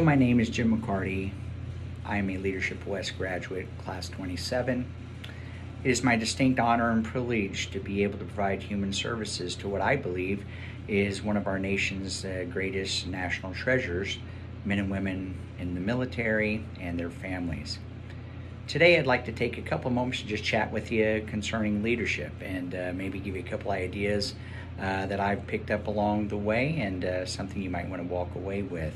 my name is Jim McCarty. I am a Leadership West graduate, class 27. It is my distinct honor and privilege to be able to provide human services to what I believe is one of our nation's greatest national treasures, men and women in the military and their families. Today I'd like to take a couple moments to just chat with you concerning leadership and maybe give you a couple ideas that I've picked up along the way and something you might want to walk away with.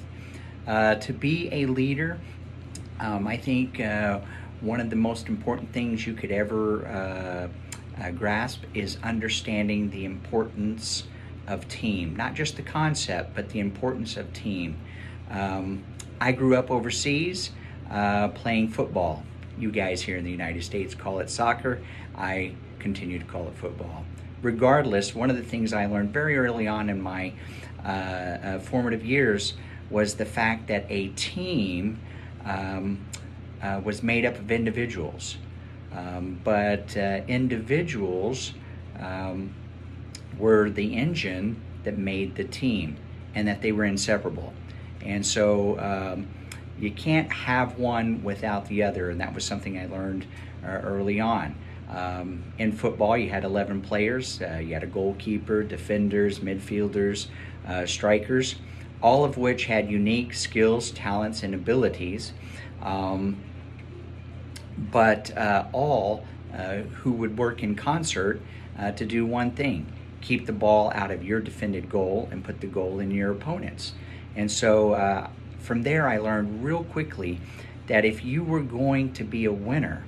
To be a leader, I think one of the most important things you could ever grasp is understanding the importance of team. Not just the concept, but the importance of team. I grew up overseas playing football. You guys here in the United States call it soccer. I continue to call it football. Regardless, one of the things I learned very early on in my formative years was the fact that a team was made up of individuals. But individuals were the engine that made the team, and that they were inseparable. And so you can't have one without the other, and that was something I learned early on. In football, you had 11 players. You had a goalkeeper, defenders, midfielders, strikers, all of which had unique skills, talents, and abilities, but all who would work in concert to do one thing: keep the ball out of your defended goal and put the goal in your opponent's. And so from there, I learned real quickly that if you were going to be a winner,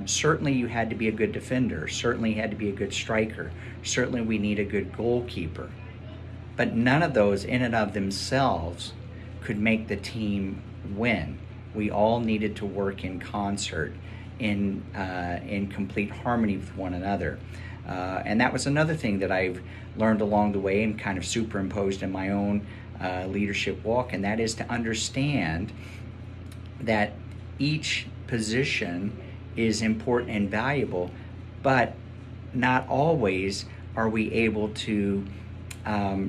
certainly you had to be a good defender, certainly you had to be a good striker, certainly we need a good goalkeeper. But none of those in and of themselves could make the team win. We all needed to work in concert, in complete harmony with one another. And that was another thing that I've learned along the way and kind of superimposed in my own leadership walk, and that is to understand that each position is important and valuable, but not always are we able to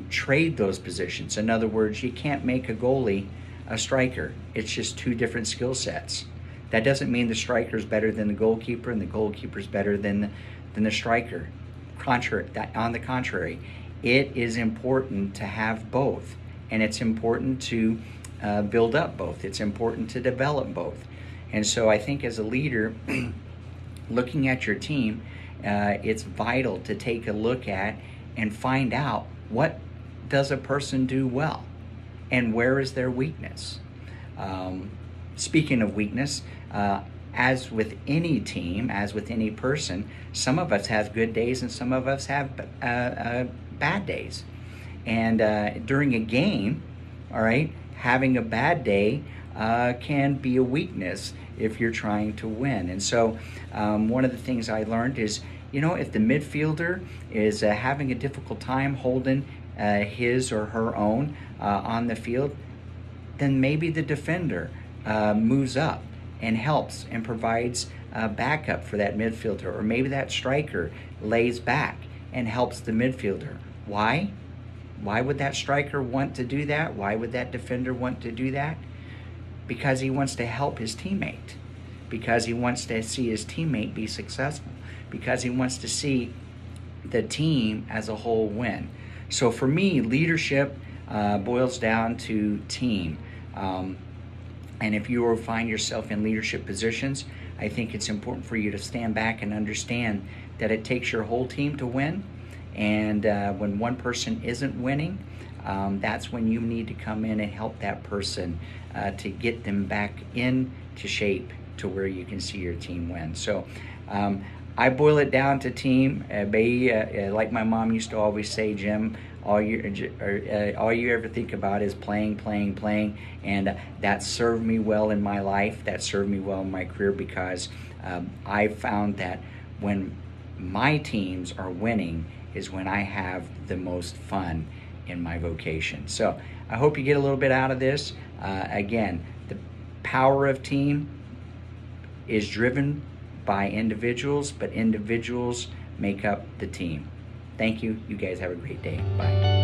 trade those positions. In other words, you can't make a goalie a striker. It's just two different skill sets. That doesn't mean the striker is better than the goalkeeper and the goalkeeper is better than the striker. On the contrary, it is important to have both, and it's important to build up both. It's important to develop both. And so I think as a leader, looking at your team, it's vital to take a look at and find out, what does a person do well and where is their weakness. Speaking of weakness, as with any team, as with any person, some of us have good days and some of us have bad days. And during a game, all right, having a bad day can be a weakness if you're trying to win. And so one of the things I learned is, if the midfielder is having a difficult time holding his or her own on the field, then maybe the defender moves up and helps and provides backup for that midfielder, or maybe that striker lays back and helps the midfielder. Why? Why would that striker want to do that? Why would that defender want to do that? Because he wants to help his teammate, because he wants to see his teammate be successful, because he wants to see the team as a whole win. So for me, leadership boils down to team. And if you find yourself in leadership positions, I think it's important for you to stand back and understand that it takes your whole team to win. And when one person isn't winning, that's when you need to come in and help that person to get them back into shape to where you can see your team win. So I boil it down to team. Like my mom used to always say, Jim, all you ever think about is playing, and that served me well in my life. That served me well in my career, because I found that when my teams are winning is when I have the most fun in my vocation. So I hope you get a little bit out of this. Again, the power of team is driven by individuals, but individuals make up the team. Thank you. You guys have a great day. Bye.